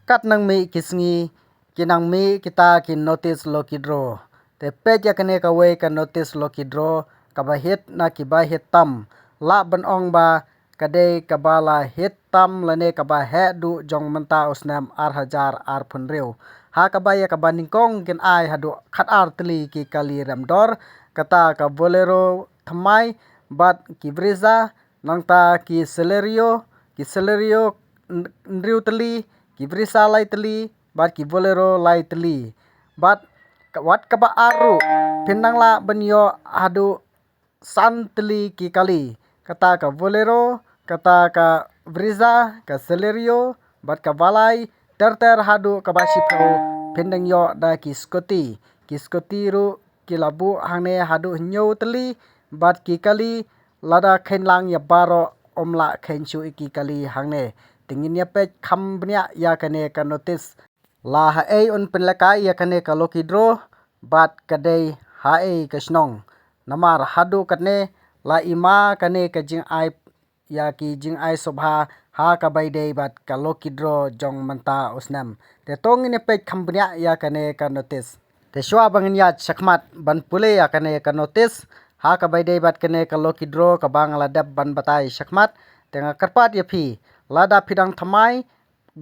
kat nang mi kisngi kinang mi kita kin notice lo kidro te pet ya kane ka we ka notice lo kidro ka ba hit na ki ba hit tam la ban ong ba kade ka ba la hit tam la ne ka ba he du jong manta usnam ar hajar ar phun reu ha ka ba ya ka ba ningkong kin ai hadu khat ar tli ki kali ramdor kata ka bolero thamai bat ki breza nangta ki celerio ndriu tli ki brisa lai tli bat ki bolero lai tli bat wat ka ba aru pinang la banyo hadu san tli ki kali kata ka bolero kata ka brisa ka celerio bat ka balai ter hadu ka ba sipo pindang yo da ki skoti ru ki labu hangne hadu nyo tli bat ki kali lada khenlang ya baro omla khenchu ki kali hangne tingin ya pe kham bnya ya kane ka notice la ha ei un penlaka ya kane ka loki dro bat kadai ha ei ka snong namar hadu katne la ima kane ka jing ai ya ki jing ai sobha ha ka bai dei bat ka loki dro jong manta usnam te tong ni pe kham bnya ya kane ka notice te shwa bangin ya chakmat ban pule ya kane ka notice ha ka bai dei bat kane ka loki dro ka bang la dab ban batai chakmat tenga karpat ya phi lada phidang thamai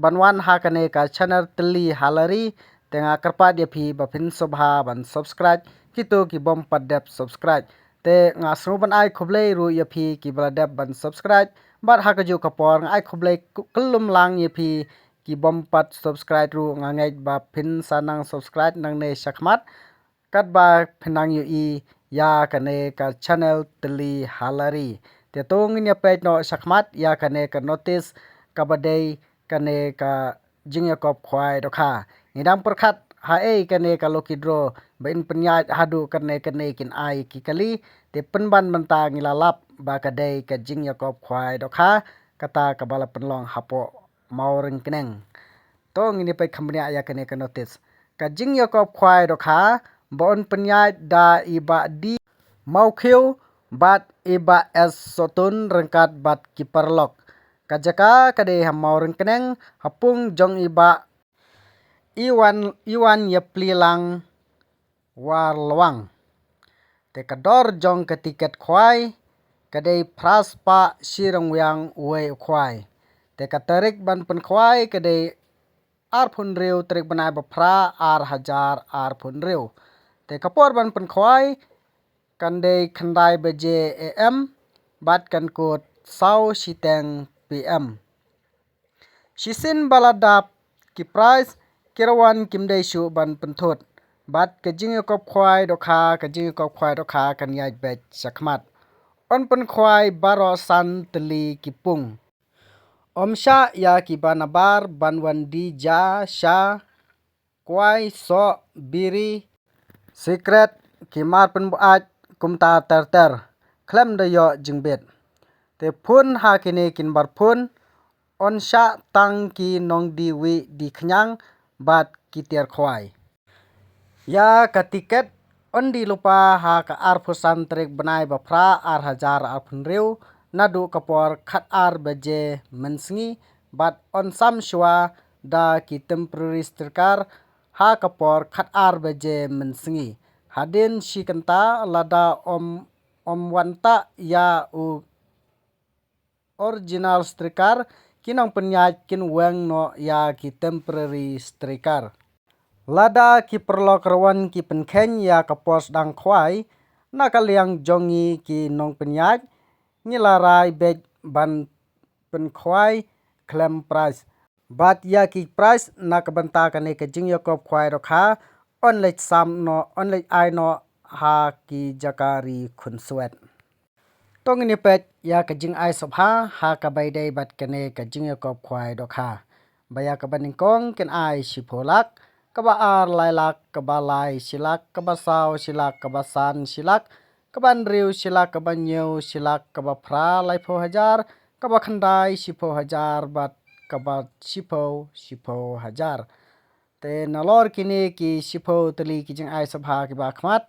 banwan ha kane ka channel tli halari tenga karpat ya phi bapin sobha ban subscribe kito ki bom padep subscribe te nga snu ban ai khoblei ru ya phi ki bladep ban subscribe bar ha ka ju kapor ai khoblei kulum lang ya phi ki bom pat subscribe ru nga ngai ba phin sanang subscribe nang ne shakmat kat ba phinang yu i ya kane ka channel tli halari te tong nya pe no shakmat ya kane ka notice ka badai kane ka jingya kop khwai do kha ngidam perkhat ha ei kane ka lokidro bain penyat hadu kane kin ai ki kali te penban menta ngilalap ba kadai ka jingya kop khwai do kha kata ka bala penlong hapo mauring keneng to ngini pe khambnya ya kane ka notice ka jingya kop khwai do kha bon penyat da iba di mau khiu bat iba es sotun rengkat bat kiperlok kajaka kade hamau rengkeneng hapung jong iba iwan ye plilang war lawang te kador jong ke tiket khwai kade pras pa sirang yang we khwai te katarik ban pen khwai kade ar phun reu trik banai ba phra ar hajar ar phun reu te kapor ban pen khwai kande khandai beje am bat kan kot sau siteng pm sisin baladap ki price kirawan kimdai shu ban penthot bat kajing kop khwai do kha kajing kop khwai do kha kan yai bet sakmat on pen khwai baro san tli kipung omsha ya ki banabar banwan di ja sha kwai so biri secret kimar pen buat kumta ter klem de yo jingbet te phun ha kine kin bar phun on sha tang ki nong di wi di khnyang bat ki ter khwai ya ka tiket on di lupa ha ka ar phusan trek banai ba phra ar hajar ar phun reu nadu kapor khat ar beje mensngi bat on sam shwa da ki temporary sticker ha kapor khat ar beje mensngi hadin shikanta lada om wanta ya u original sticker kinang penyat kin weng no ya ki temporary sticker lada ki perlok rawan ki penkhen ya kapos dang khwai nakaliang jongi ki nong penyat ngilarai bej ban penkhwai claim price bat ya ki price nakabanta kane ke jing yakop khwai rokha onlet sam no onlet ai no ha ki jakari khunswet tong ni pet ya ka jing ai sobha ha ka bai dei bat kane ka jing yakop khwai rokha baya ka baning kong ken ai shipolak ka ba ar lailak ka ba lai silak ka ba saw silak ka ba san silak ka ban riu silak ka ba nyeu silak ka ba phra lai pho hajar ka ba khandai sipho hajar bat ka ba sipho hajar te nalor kini ki sipho tali ki jing ai sabha ki ba khmat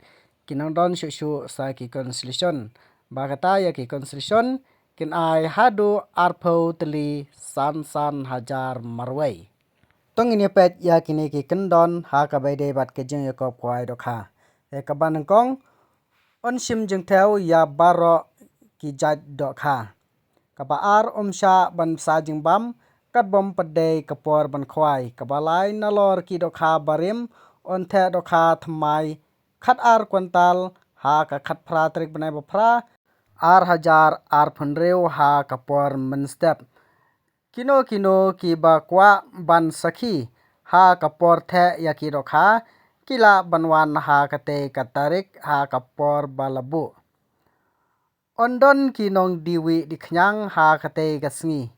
kinang don shu sa ki constellation ba kata ya ki constellation kin ai hadu arpho tali san hajar marwai tong ini pet ya kini ki kendon ha ka bai de bat ke jeng yakop kwai do kha te ka ban kong on sim jeng theo ya baro ki jat do kha ka ba ar sha ban sa jeng bam kat bom pade ka por ban kwai ka ba lai na lor ki do kha barim on the do kha thmai khat ar kwantal ha ka khat phra trik banai ba phra ar hajar ar phunreu ha ka por men step kino ki ba kwa ban sakhi ha kapor the ya ki rokha kila banwan ha kate katarik ha kapor balabu ondon kinong diwi diknyang ha kate kasngi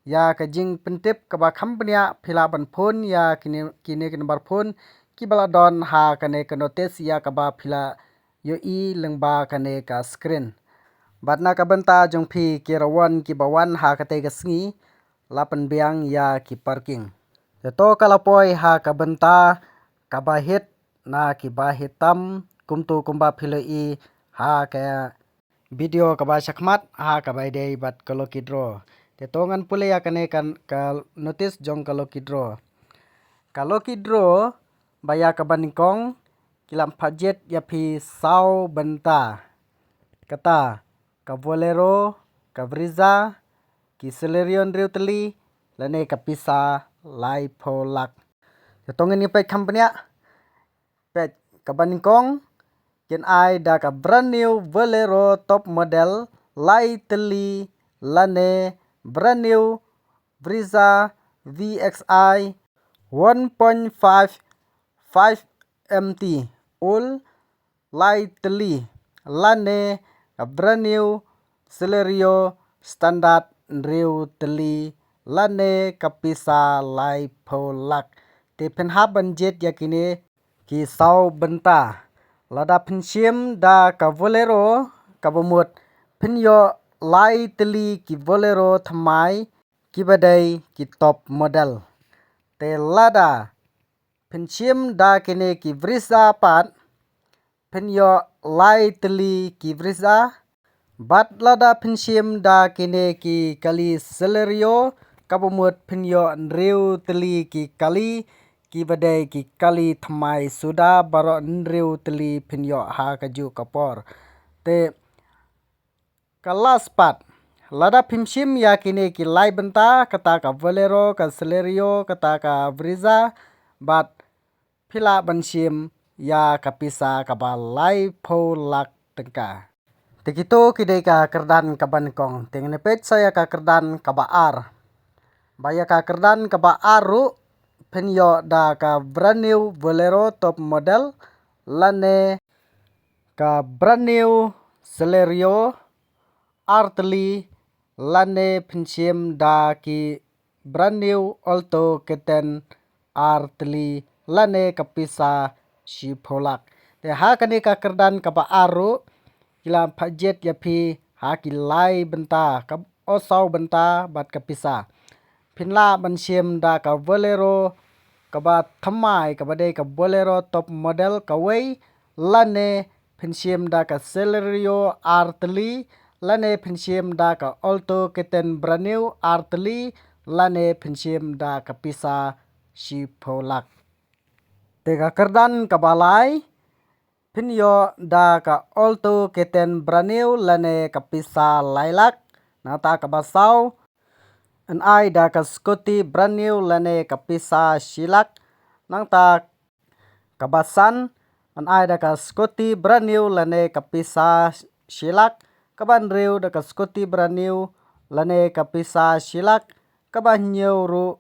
ya kajing pentip kaba kampanya phila ban phone ya kini number phone ki baladon ha kane ka notice ya kaba phila yo I lengba kane ka screen batna ka benta jongphi kirawan ki bawan ha kate kasngi lapan biang ya ki parking to kalapoi ha ka benta ka bahit na ki bahitam kumtu kumba philoi ha ka video ka ba sakmat ha ka bai dei bat kalo kidro te tongan pule ya kane kan ka notice jong kalo kidro baya ka banikong kilam phajet ya phi sau benta kata ka bolero ka briza ki selerion reuteli lane kapisa lai pholak tongen ni pe company pe kabaningkong ken ai da ka brand new bolero top model lai teli lane brand new briza VXI 1.5 5 MT ul lai teli lane a brand new Celerio standard riu teli lane kapisa lai pholak te penhab banjet yakine ki sau benta lada pensim da ka bolero ka bomut penyo lai teli ki bolero thamai ki badai ki top model te lada pensim da kine ki vrisa pat penyo lai teli ki vrisa bat lada pensim da kine ki kali Celerio kabumut penyo nriu teli ki kali ki badai ki kali thamai suda baro nriu teli penyo ha kaju kapor te kalas pat lada pensim ya kine ki lai benta kata ka bolero ka Celerio kata ka briza bat phila bansim ya kapisa kabalai pholak tengka Tekito kidai ka kerdan kaban kong tengene pet saya ka kerdan kabaar baya ka kerdan kabaar ru penyo da ka brand new bolero top model lane ka brand new Celerio arteli lane pensim da ki brand new alto keten arteli lane kapisa si pholak te ha kani ka kerdan kabaar ru kila pajet ya phi ha ki lai benta ka osau benta bat kapisa pinla bansim da ka bolero ka ba thamai ka bade ka bolero top model ka wei lane pensim da ka Celerio arteli lane pensim da ka alto keten brand new arteli lane pensim da kapisa si pholak te ka kerdan kabalai Pinyo da ka alto keten braniu lane kapisa lailak nata kabasau an ai da ka Scotty braniu lane kapisa silak nangta kabasan an ai da ka Scotty braniu lane kapisa silak kaban riu da ka Scotty braniu lane kapisa silak kabanyo ru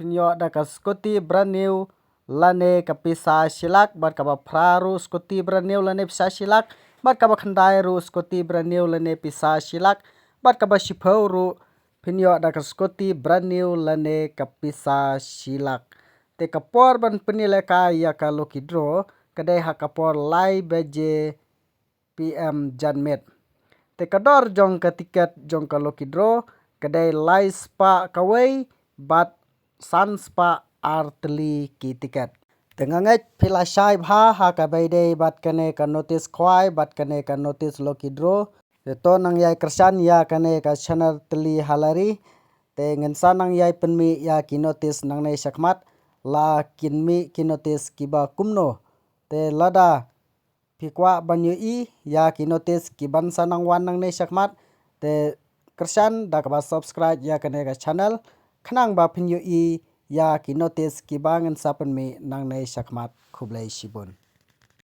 pinyo da ka Scotty braniu lane kapisa silak bat kaba praru Scotty braniu lane pisa silak bat kaba khandai ru Scotty braniu lane pisa silak bat kaba sipau ru pinyo da ka Scotty braniu lane kapisa silak te kapor ban penile ka ya ka lokidro kadai ha kapor lai beje PM janmet te kador jong ka tiket jong ka lokidro kadai lai spa kawai bat san spa arteli ki tiket tenganget phila sai bha ha ka baide bat kane ka notice khwai bat kane ka notice lokidro to nang yai kersan ya kane ka channel teli halari te ngan sanang yai penmi ya ki notice nang nei sakmat la kinmi ki notice kiba kumno te lada pikwa banyu i ya ki notice kiban sanang wan nang nei sakmat te kersan da kaba subscribe ya kane ka channel khnang ba pinyu i ya ki notice kiba ngan sapen mi nang nei sakmat khublai sibun.